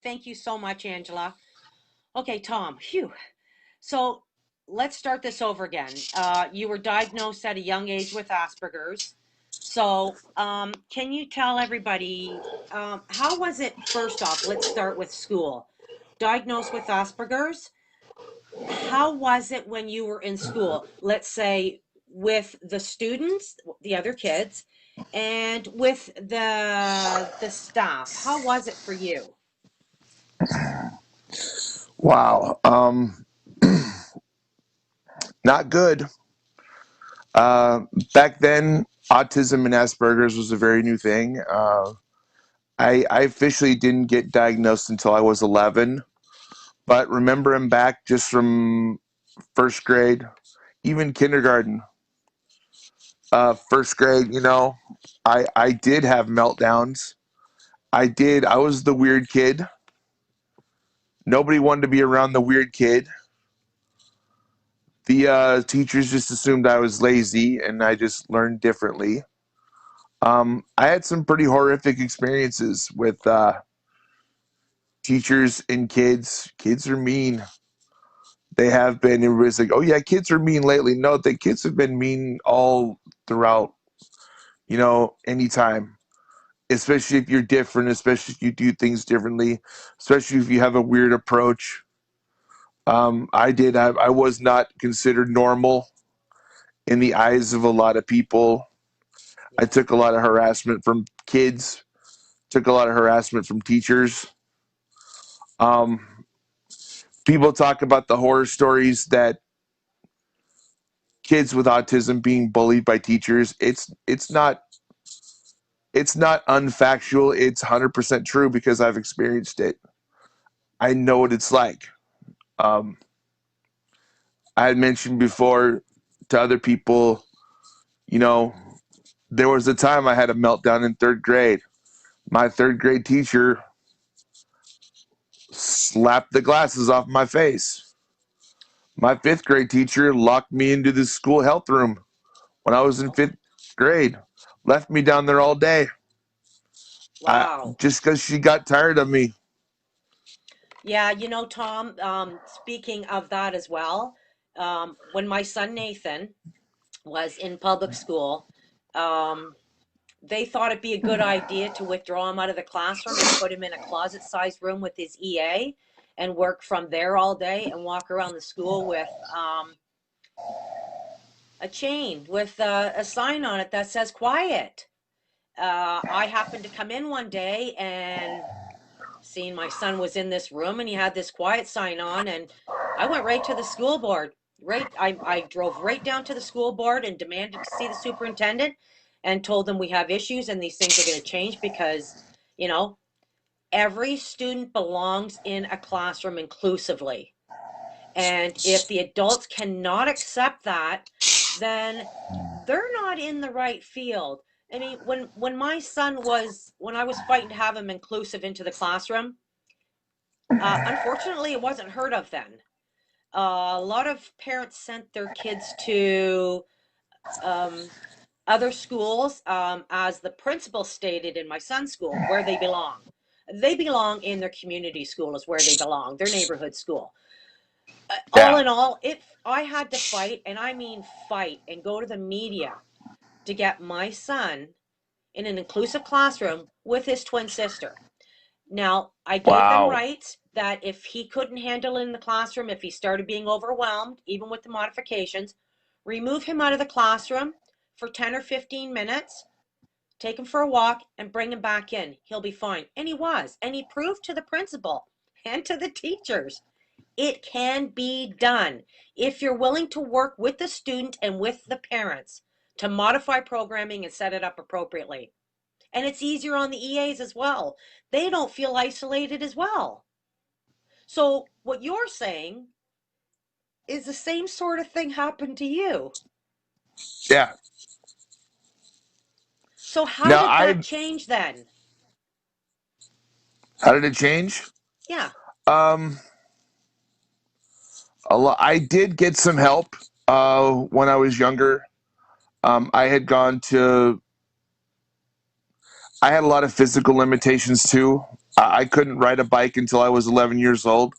Thank you so much, Angela. Okay, Tom. Phew. So let's start this over again. You were diagnosed at a young age with Asperger's. So, can you tell everybody how was it? First off, let's start with school. Diagnosed with Asperger's. How was it when you were in school? Let's say with the students, the other kids, and with the staff. How was it for you? Wow. Not good. Uh, Back then, autism and Asperger's was a very new thing. I officially didn't get diagnosed until I was 11, but remembering back just from first grade, even kindergarten, first grade, I did have meltdowns. I was the weird kid. Nobody wanted to be around the weird kid. The teachers just assumed I was lazy and I just learned differently. I had some pretty horrific experiences with teachers and kids. Kids are mean. They have been. Everybody's like, "Oh yeah, kids are mean lately." No, the kids have been mean all throughout. Anytime. Especially if you're different. Especially if you do things differently. Especially if you have a weird approach. I was not considered normal in the eyes of a lot of people. I Yeah. took a lot of harassment from kids. Took a lot of harassment from teachers. Um, People talk about the horror stories that kids with autism being bullied by teachers. It's not unfactual. It's 100% true because I've experienced it. I know what it's like. Um, I had mentioned before to other people, you know, there was a time I had a meltdown in third grade. My third grade teacher slapped the glasses off my face. My fifth grade teacher locked me into the school health room when I was in fifth grade. Left me down there all day. Wow. Just because she got tired of me. Yeah, Tom, speaking of that as well, when my son Nathan was in public school, um, they thought it'd be a good idea to withdraw him out of the classroom and put him in a closet-sized room with his EA and work from there all day and walk around the school with a chain with a sign on it that says quiet. I happened to come in one day and seen my son was in this room and he had this quiet sign on, and I went right to the school board. I drove right down to the school board and demanded to see the superintendent and told them we have issues and these things are going to change because, you know, every student belongs in a classroom inclusively. And if the adults cannot accept that, then they're not in the right field. I mean, when my son was when I was fighting to have him inclusive into the classroom, unfortunately, it wasn't heard of then. A lot of parents sent their kids to um, other schools, as the principal stated in my son's school, where they belong. They belong in their community school, is where they belong, their neighborhood school. All Yeah. in all, if I had to fight, and I mean fight, and go to the media to get my son in an inclusive classroom with his twin sister. Now, I gave them Wow. rights that if he couldn't handle it in the classroom, if he started being overwhelmed, even with the modifications, remove him out of the classroom for 10 or 15 minutes, take him for a walk, and bring him back in. He'll be fine. And he was. And he proved to the principal and to the teachers it can be done if you're willing to work with the student and with the parents to modify programming and set it up appropriately. And it's easier on the EAs as well. They don't feel isolated as well. So, what you're saying is the same sort of thing happened to you. Yeah. So, how Now did that I change then? How did it change? Yeah. Um I did get some help when I was younger. I had gone to I had a lot of physical limitations too. I couldn't ride a bike until I was 11 years old.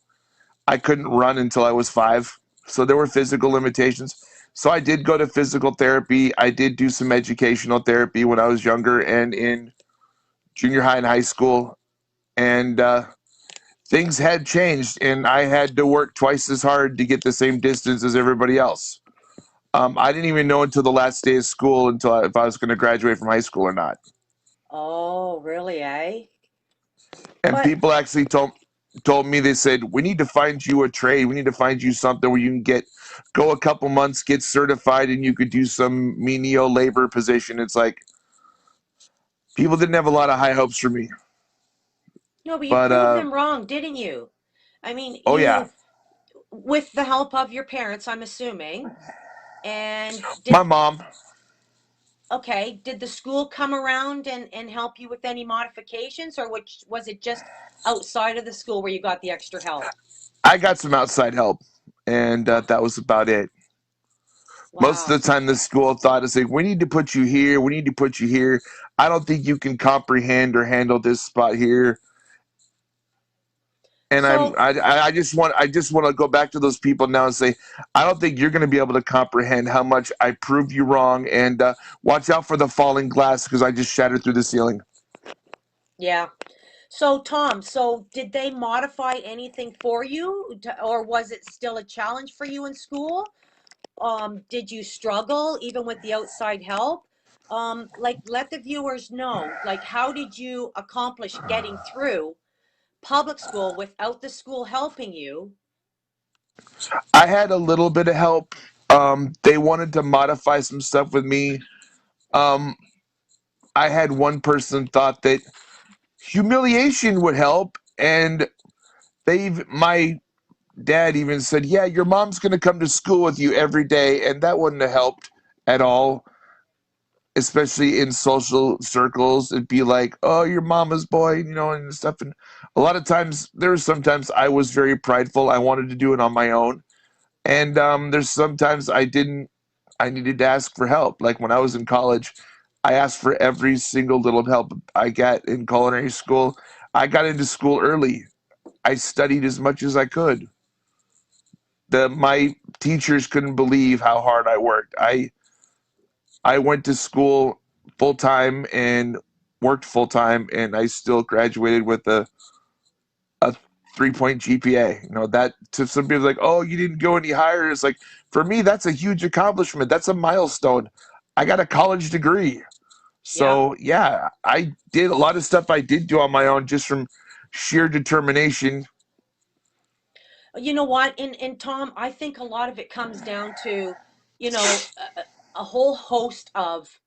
I couldn't run until I was 5. So there were physical limitations. So I did go to physical therapy. I did do some educational therapy when I was younger and in junior high and high school. And things had changed, and I had to work twice as hard to get the same distance as everybody else. I didn't even know until the last day of school if I was going to graduate from high school or not. Oh, really, eh? And But people actually told me, they said, we need to find you a trade. We need to find you something where you can go a couple months, get certified, and you could do some menial labor position. It's like people didn't have a lot of high hopes for me. no, but you But proved them wrong, didn't you? I mean, oh yeah, with the help of your parents, I'm assuming. And my mom. okay, did the school come around and help you with any modifications, or which was it just outside of the school where you got the extra help? I got some outside help, and that was about it. Most of Wow. the time, the school thought, it's like, we need to put you here. We need to put you here. I don't think you can comprehend or handle this spot here. And So, I just want to go back to those people now and say, I don't think you're going to be able to comprehend how much I proved you wrong. And watch out for the falling glass because I just shattered through the ceiling. yeah. So, Tom, so did they modify anything for you, or was it still a challenge for you in school? Did you struggle even with the outside help? Like, let the viewers know, like, how did you accomplish getting through public school without the school helping you? I had a little bit of help. They wanted to modify some stuff with me. Um, I had one person thought that humiliation would help, and my dad even said, "Yeah, your mom's going to come to school with you every day," and that wouldn't have helped at all, especially in social circles. It'd be like, "Oh, your mama's boy," and stuff. And a lot of times, sometimes I was very prideful. I wanted to do it on my own, and there's sometimes I didn't. I needed to ask for help. Like when I was in college, I asked for every single little help I got in culinary school. I got into school early. I studied as much as I could. My teachers couldn't believe how hard I worked. I went to school full time and worked full time, and I still graduated with a 3-point GPA. That to some people like, oh, you didn't go any higher. It's like for me, that's a huge accomplishment. That's a milestone. I got a college degree. Yeah. So yeah, I did a lot of stuff I did do on my own just from sheer determination. You know what? And Tom, I think a lot of it comes down to, you know, a whole host of,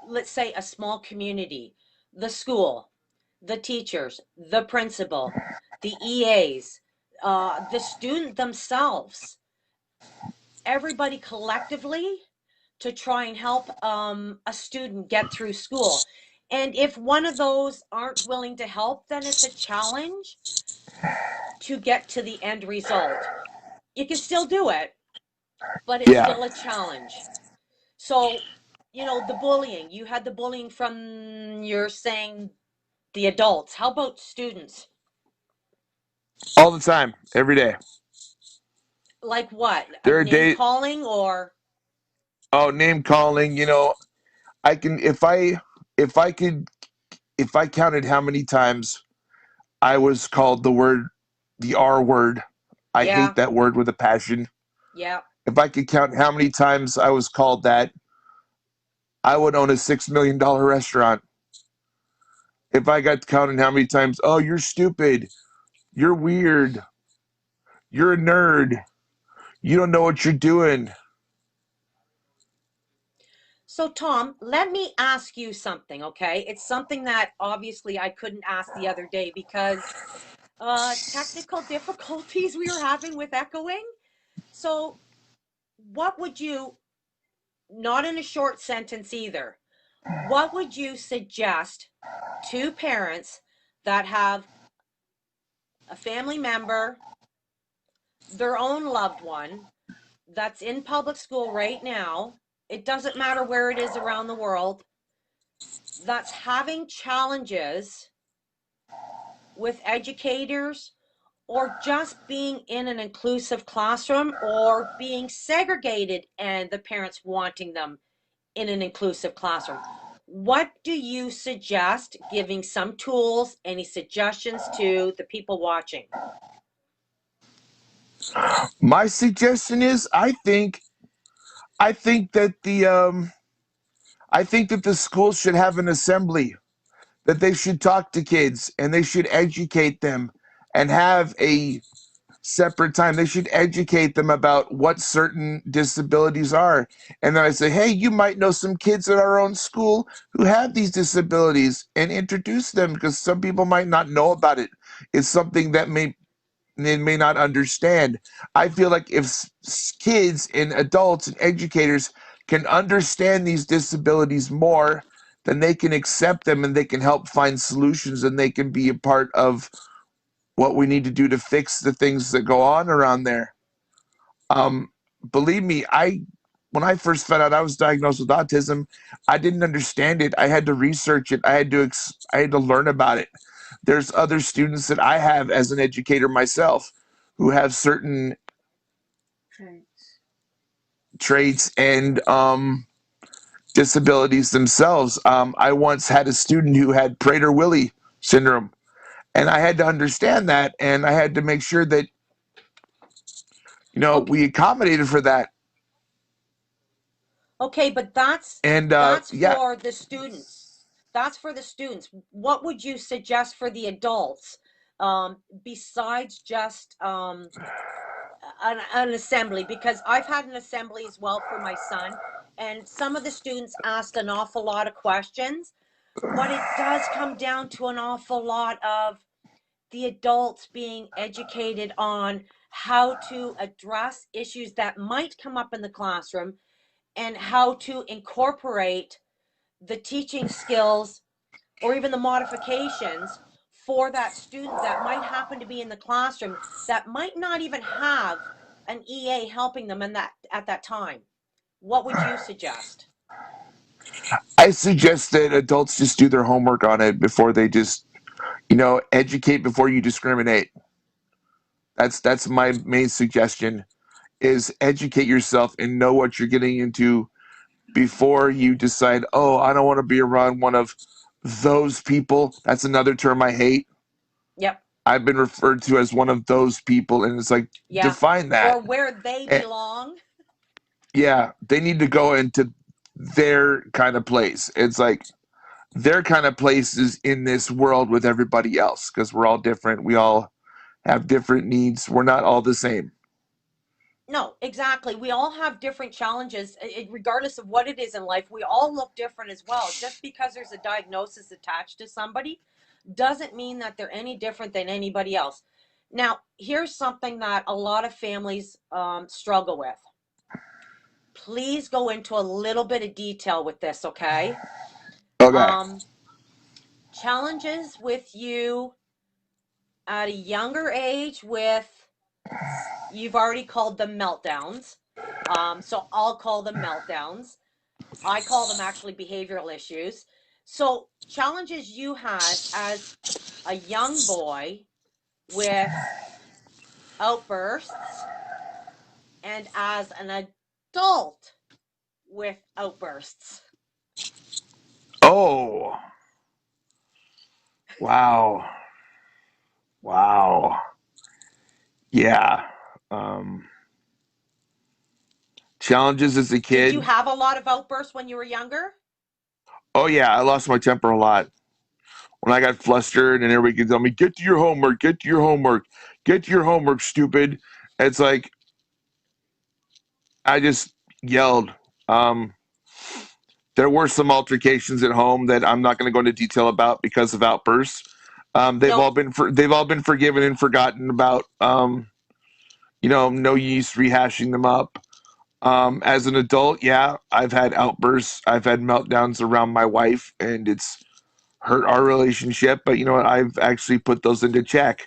let's say, a small community, the school, the teachers, the principal, the EAs, the student themselves, everybody collectively to try and help a student get through school. And if one of those aren't willing to help, then it's a challenge to get to the end result. You can still do it, but it's Yeah. still a challenge. So, the bullying, you had the bullying from, you're saying, the adults. How about students? All the time, every day. Like what? A There are name days. calling or Oh, name calling. I can if I could if I counted how many times I was called the R word. I hate yeah, that word with a passion. yeah. If I could count how many times I was called that, I would own a $6 million restaurant. If I got counting how many times, oh, you're stupid, you're weird, you're a nerd, you don't know what you're doing. So, Tom, let me ask you something, okay? It's something that obviously I couldn't ask the other day because technical difficulties we were having with echoing. So, what would you, not in a short sentence either, what would you suggest to parents that have a family member, their own loved one that's in public school right now? It doesn't matter where it is around the world, that's having challenges with educators, or just being in an inclusive classroom, or being segregated and the parents wanting them in an inclusive classroom? What do you suggest, giving some tools, any suggestions to the people watching? My suggestion is I think that the schools should have an assembly, that they should talk to kids and they should educate them and have a separate time. They should educate them about what certain disabilities are. And then I say, hey, you might know some kids at our own school who have these disabilities, and introduce them, because some people might not know about it. It's something that they may not understand. I feel like if kids and adults and educators can understand these disabilities more, then they can accept them and they can help find solutions, and they can be a part of what we need to do to fix the things that go on around there. Um, Believe me, when I first found out I was diagnosed with autism, I didn't understand it. I had to research it. I had to learn about it. There's other students that I have as an educator myself who have certain traits and disabilities themselves. I once had a student who had Prader-Willi syndrome, and I had to understand that, and I had to make sure that Okay, we accommodated for that. okay, but And that's yeah, for the students. That's for the students. What would you suggest for the adults, besides just an assembly? Because I've had an assembly as well for my son, and some of the students asked an awful lot of questions, but it does come down to an awful lot of the adults being educated on how to address issues that might come up in the classroom, and how to incorporate the teaching skills or even the modifications for that student that might happen to be in the classroom, that might not even have an EA helping them in that at that time. What would you suggest? I suggest that adults just do their homework on it before they just, educate before you discriminate. That's my main suggestion, is educate yourself and know what you're getting into before you decide, oh, I don't want to be around one of those people. That's another term I hate. Yep. I've been referred to as one of those people, and it's like, Yeah. define that. Or where they And belong. yeah, they need to go into their kind of place. It's like their kind of place is in this world with everybody else, because we're all different. We all have different needs. We're not all the same. No, exactly. We all have different challenges, regardless of what it is in life. We all look different as well. Just because there's a diagnosis attached to somebody doesn't mean that they're any different than anybody else. Now, here's something that a lot of families struggle with. Please go into a little bit of detail with this, okay? Okay. Um, Challenges with you at a younger age with, you've already called them meltdowns. So I'll call them meltdowns. I call them actually behavioral issues. So, challenges you had as a young boy with outbursts, and as an adult with outbursts. Oh, wow. Wow. Yeah. Um, Challenges as a Did you kid. have a lot of outbursts when you were younger? Oh, yeah. I lost my temper a lot when I got flustered, and everybody could tell me, get to your homework, get to your homework, get to your homework, stupid. It's like, I just yelled. Um, there were some altercations at home that I'm not going to go into detail about because of outbursts. No. They've all been forgiven and forgotten about. No use rehashing them up. As an adult, yeah, I've had outbursts. I've had meltdowns around my wife, and it's hurt our relationship. But you know what? I've actually put those into check.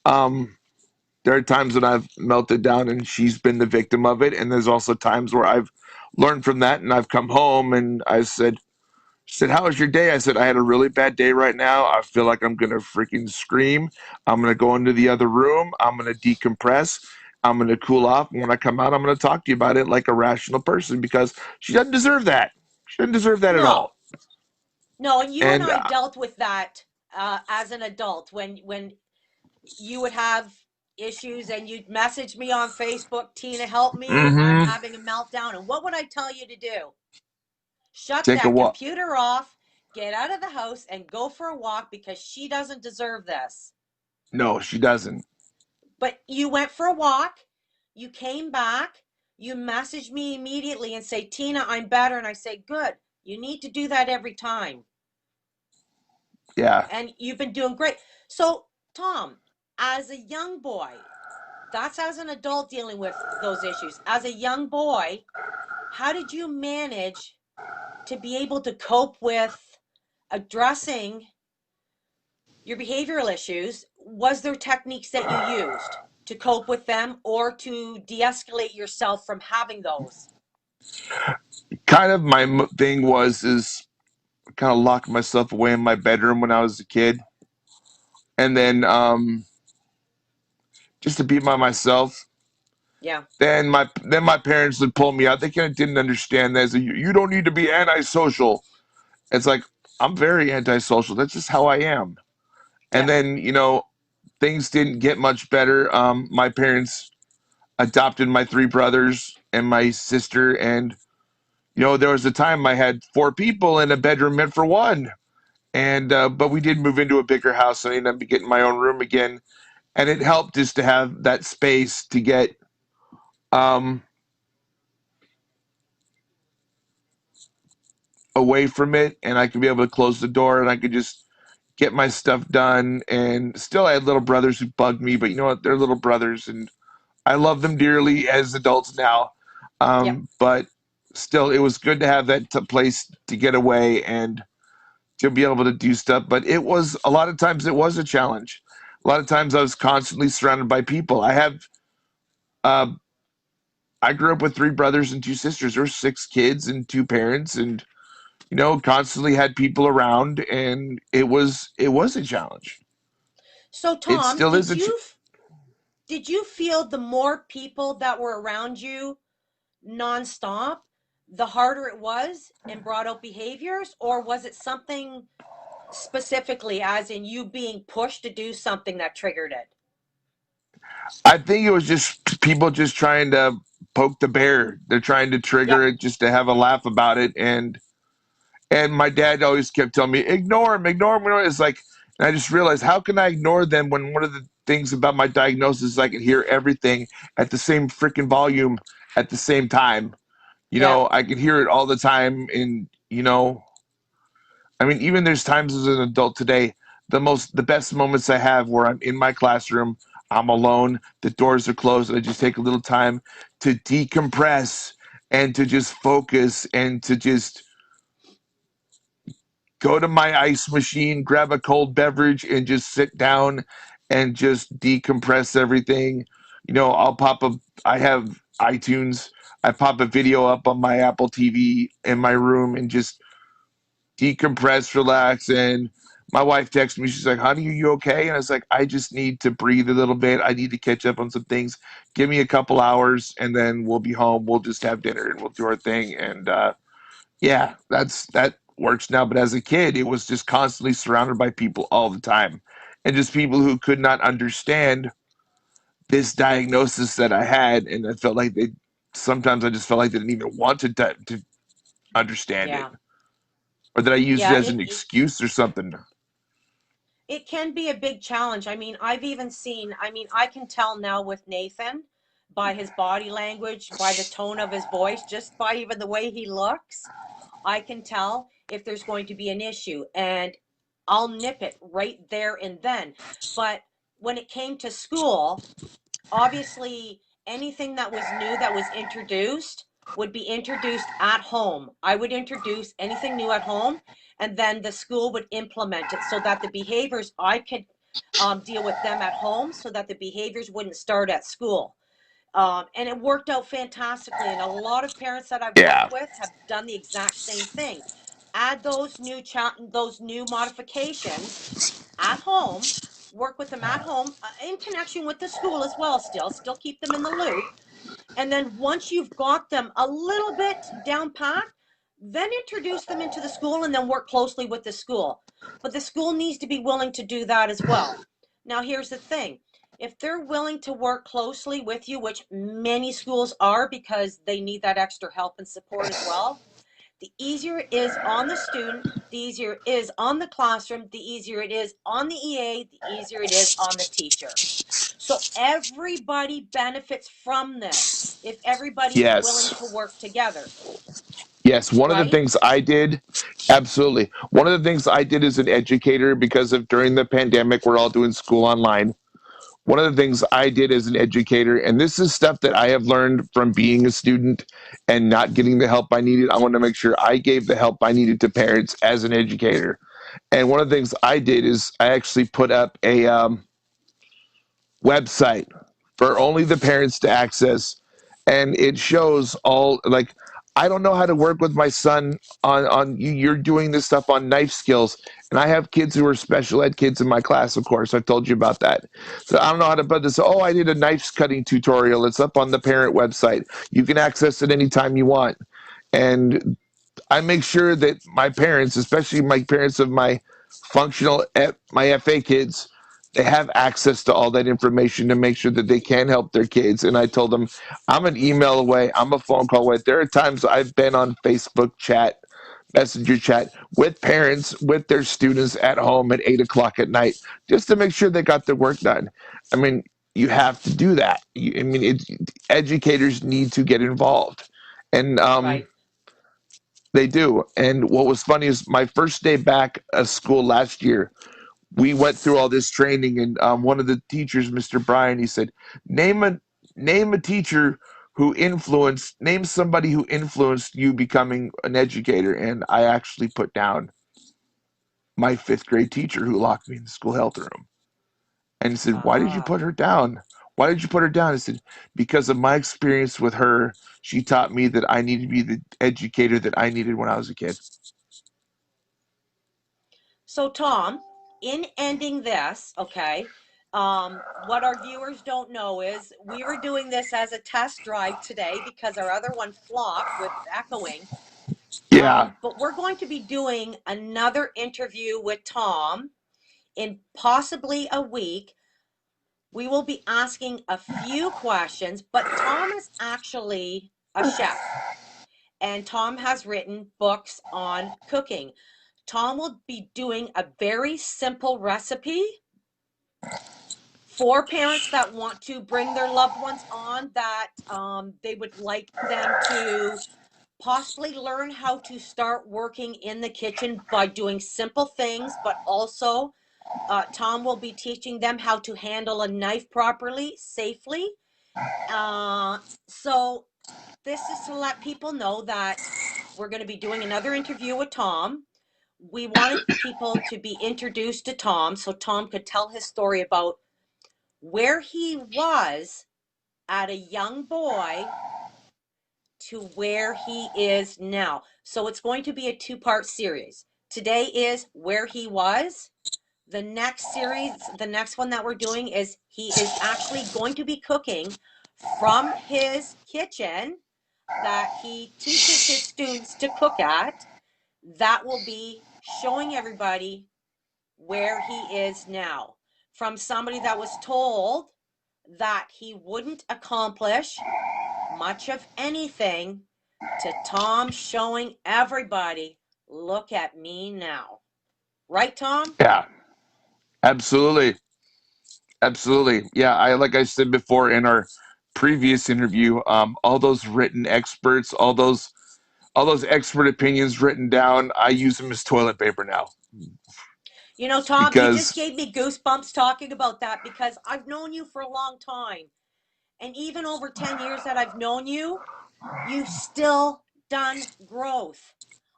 Um, there are times when I've melted down, and she's been the victim of it. And there's also times where I've learned from that, and I've come home and I've said, She said, "How was your day?" I said, "I had a really bad day right now. I feel like I'm gonna freaking scream. I'm gonna go into the other room. I'm gonna decompress. I'm gonna cool off. And when I come out, I'm gonna talk to you about it like a rational person because she doesn't deserve that. She doesn't deserve that at No, all." no, and you and And I dealt with that as an adult when you would have issues and you'd message me on Facebook, Tina, help me. I'm mm-hmm, having a meltdown. And what would I tell you to do? Shut take a that walk. computer off, get out of the house, and go for a walk because she doesn't deserve this. No, she doesn't. But you went for a walk, you came back, you messaged me immediately and say, Tina, I'm better. And I say, good. You need to do that every time. Yeah, And you've been doing great. So, Tom, as a young boy, that's as an adult dealing with those issues. As a young boy, how did you manage to be able to cope with addressing your behavioral issues? Was there techniques that you used to cope with them or to de-escalate yourself from having those? kind of my thing was is kind of lock myself away in my bedroom when I was a kid, and then just to be by myself. Yeah. Then my parents would pull me out. They kind of didn't understand that. So you don't need to be antisocial. It's like I'm very antisocial. That's just how I am. And Yeah. then things didn't get much better. My parents adopted my three brothers and my sister, and there was a time I had four people in a bedroom meant for one. And but we did move into a bigger house, so I ended up getting my own room again, and it helped just to have that space to get um, away from it, and I could be able to close the door, and I could just get my stuff done. And still, I had little brothers who bugged me, but you know what? They're little brothers, and I love them dearly as adults now. Yep. But still, it was good to have that place to get away and to be able to do stuff. But it was a lot of times it was a challenge. A lot of times I was constantly surrounded by people. Uh, I grew up with three brothers and two sisters. There were six kids and two parents, and constantly had people around, and it was a challenge. So, It Tom, still is did you feel the more people that were around you nonstop, the harder it was and brought out behaviors, or was it something specifically, as in you being pushed to do something that triggered it? I think it was just people just trying to poke the bear. They're trying to trigger Yep. it just to have a laugh about it. And my dad always kept telling me, ignore him, ignore him. It's like, and I just realized, how can I ignore them when one of the things about my diagnosis is I can hear everything at the same freaking volume at the same time. Yeah. I can hear it all the time. And, I mean, even there's times as an adult today, the best moments I have where I'm in my classroom, I'm alone, the doors are closed, and I just take a little time to decompress and to just focus and to just go to my ice machine, grab a cold beverage, and just sit down and just decompress everything. I'll pop up. I have iTunes. I pop a video up on my Apple TV in my room and just decompress, relax. And my wife texts me. She's like, "Honey, are you okay?" And I was like, "I just need to breathe a little bit. I need to catch up on some things. Give me a couple hours, and then we'll be home. We'll just have dinner and we'll do our thing." And yeah, that works now. But as a kid, it was just constantly surrounded by people all the time, and just people who could not understand this diagnosis that I had, and I felt like they sometimes I just felt like they didn't even want to understand it, Yeah. or that I used it Yeah. as an excuse or something. It can be a big challenge. I mean, I've even seen, I mean, I can tell now with Nathan by his body language, by the tone of his voice, just by even the way he looks, I can tell if there's going to be an issue and I'll nip it right there and then. But when it came to school, obviously anything that was new that was introduced would be introduced at home. I would introduce anything new at home, and then the school would implement it so that the behaviors I could deal with them at home so that the behaviors wouldn't start at school. And it worked out fantastically. And a lot of parents that I've Yeah, worked with have done the exact same thing. add those new modifications at home, work with them at home in connection with the school as well, still keep them in the loop. And then once you've got them a little bit down pat, then introduce them into the school and then work closely with the school. But the school needs to be willing to do that as well. Now, here's the thing. If they're willing to work closely with you, which many schools are because they need that extra help and support as well, the easier it is on the student, the easier it is on the classroom, the easier it is on the EA, the easier it is on the teacher. So everybody benefits from this if everybody's willing to Yes. work together, Yes, one of the right? things I did, absolutely. One of the things I did as an educator, because of during the pandemic, we're all doing school online. One of the things I did as an educator, and this is stuff that I have learned from being a student and not getting the help I needed. I want to make sure I gave the help I needed to parents as an educator. And one of the things I did is I actually put up a website for only the parents to access, and it shows all, like, I don't know how to work with my son on you're doing this stuff on knife skills, and I have kids who are special ed kids in my class. Of course, I've told you about that. So I don't know how to put this. Oh, I did a knife cutting tutorial. It's up on the parent website. You can access it anytime you want. And I make sure that my parents, especially my parents of my my FA kids, they have access to all that information to make sure that they can help their kids. And I told them, I'm an email away, I'm a phone call away. There are times I've been on Facebook chat, messenger chat with parents, with their students at home at 8 o'clock at night, just to make sure they got their work done. I mean, you have to do that. Educators need to get involved. And Right. they do. And what was funny is my first day back at school last year, we went through all this training, and one of the teachers, Mr. Bryan, he said, "Name a teacher who name somebody who influenced you becoming an educator." And I actually put down my fifth grade teacher who locked me in the school health room. And he said, "Why did you Ah. put her down? Why did you put her down?" I said, "Because of my experience with her, she taught me that I need to be the educator that I needed when I was a kid." So, Tom, in ending this, okay, what our viewers don't know is we were doing this as a test drive today because our other one flopped with echoing. Yeah. But we're going to be doing another interview with Tom in possibly a week. We will be asking a few questions, but Tom is actually a chef and Tom has written books on cooking. Tom will be doing a very simple recipe for parents that want to bring their loved ones on that they would like them to possibly learn how to start working in the kitchen by doing simple things, but also Tom will be teaching them how to handle a knife properly, safely. So this is to let people know that we're going to be doing another interview with Tom. We wanted people to be introduced to Tom so Tom could tell his story about where he was at a young boy to where he is now. So it's going to be a two-part series. Today is where he was. The next series, the next one that we're doing is he is actually going to be cooking from his kitchen that he teaches his students to cook at. That will be showing everybody where he is now. From somebody that was told that he wouldn't accomplish much of anything to Tom showing everybody, look at me now. Right, Tom? Yeah. Absolutely. Absolutely. Yeah, I like I said before in our previous interview, all those written experts, all those expert opinions written down, I use them as toilet paper now. You know, Tom, you just Because gave me goosebumps talking about that because I've known you for a long time. And even over 10 years that I've known you, you've still done growth.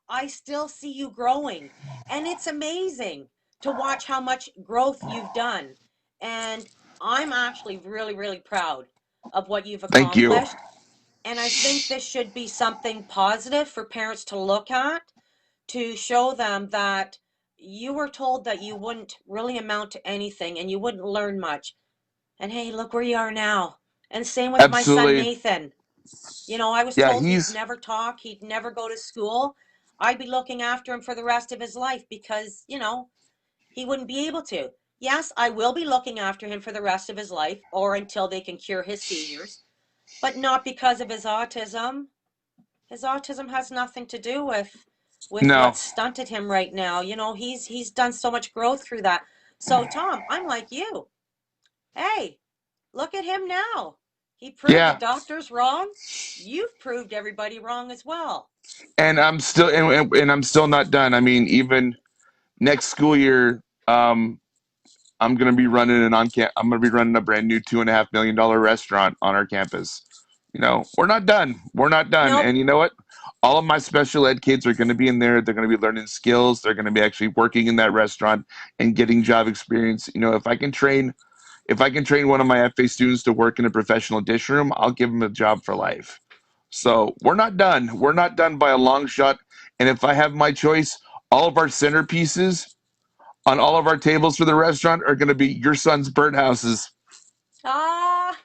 I still see you growing. And it's amazing to watch how much growth you've done. And I'm actually really, really proud of what you've thank you. accomplished. And I think this should be something positive for parents to look at to show them that you were told that you wouldn't really amount to anything and you wouldn't learn much. And hey, look where you are now. And same with my son Absolutely. Nathan. You know, I was Yeah, told he'd he's never talk, he'd never go to school. I'd be looking after him for the rest of his life because, he wouldn't be able to. Yes, I will be looking after him for the rest of his life or until they can cure his seizures, but not because of his autism. His autism has nothing to do with no. what stunted him right now. He's done so much growth through that. So Tom, I'm like you. Hey, look at him now. He proved the Yeah, doctors wrong. You've proved everybody wrong as well. and I'm still not done. I mean, even next school year, I'm gonna be running I'm gonna be running a brand new $2.5 million restaurant on our campus. You know, we're not done. We're not done. Nope. And you know what? All of my special ed kids are going to be in there. They're going to be learning skills. They're going to be actually working in that restaurant and getting job experience. You know, if I can train one of my FA students to work in a professional dish room, I'll give them a job for life. So we're not done. We're not done by a long shot. And if I have my choice, all of our centerpieces on all of our tables for the restaurant are going to be your son's birdhouses. Ah,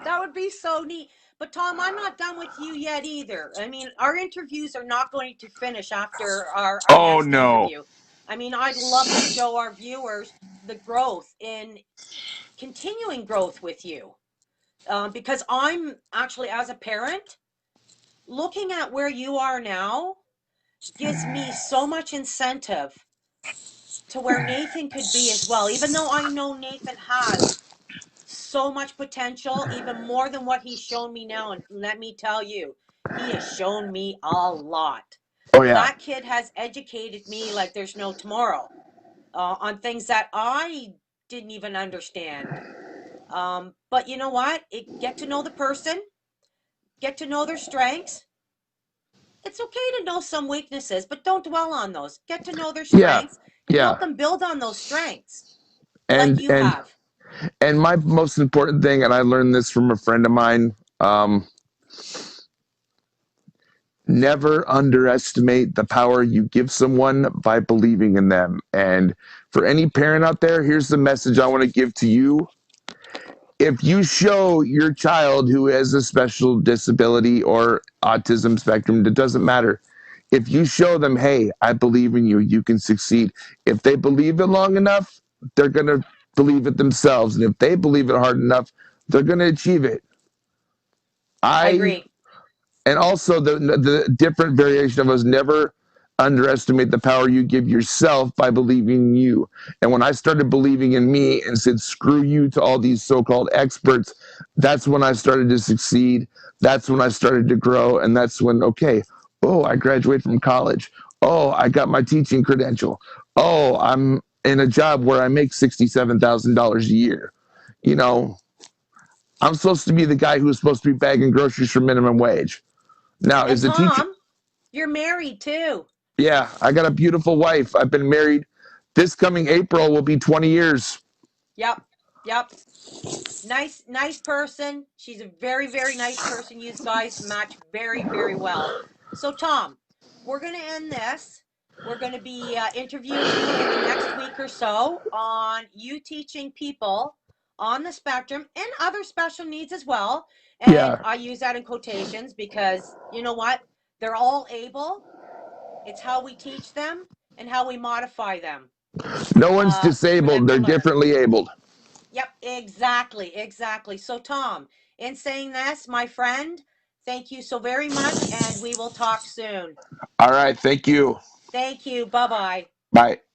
that would be so neat. But Tom, I'm not done with you yet either. I mean, our interviews are not going to finish after our Oh next no. interview. I mean, I'd love to show our viewers the growth in continuing growth with you. Because I'm actually, as a parent, looking at where you are now gives me so much incentive to where Nathan could be as well. Even though I know Nathan has so much potential, even more than what he's shown me now. And let me tell you, he has shown me a lot. Oh yeah. That kid has educated me like there's no tomorrow on things that I didn't even understand. But you know what? Get to know the person, get to know their strengths. It's okay to know some weaknesses, but don't dwell on those. Get to know their Yeah. strengths and help Yeah. them build on those strengths like And you and have. and my most important thing, and I learned this from a friend of mine, never underestimate the power you give someone by believing in them. And for any parent out there, here's the message I want to give to you. If you show your child who has a special disability or autism spectrum, it doesn't matter. If you show them, hey, I believe in you, you can succeed. If they believe it long enough, they're going to believe it themselves. And if they believe it hard enough, they're going to achieve it. I I agree. And also the different variation of us, never underestimate the power you give yourself by believing in you. And when I started believing in me and said screw you to all these so-called experts, that's when I started to succeed. That's when I started to grow. And that's when, okay, oh, I graduated from college. Oh, I got my teaching credential. Oh, I'm in a job where I make $67,000 a year. You know, I'm supposed to be the guy who's supposed to be bagging groceries for minimum wage. Now, And as a teacher, Tom, you're married too. yeah, I got a beautiful wife. I've been married. This coming April will be 20 years. Yep. Yep. Nice person. She's a very, very nice person. You guys match very, very well. So, Tom, we're going to end this. We're going to be interviewing you in the next week or so on you teaching people on the spectrum and other special needs as well. And Yeah, I use that in quotations because you know what? They're all able. It's how we teach them and how we modify them no one's for them disabled. to They're learn. differently abled. Yep, exactly, exactly. So, Tom, in saying this, my friend, thank you so very much, and we will talk soon. All right. Thank you. Thank you. Bye bye. Bye.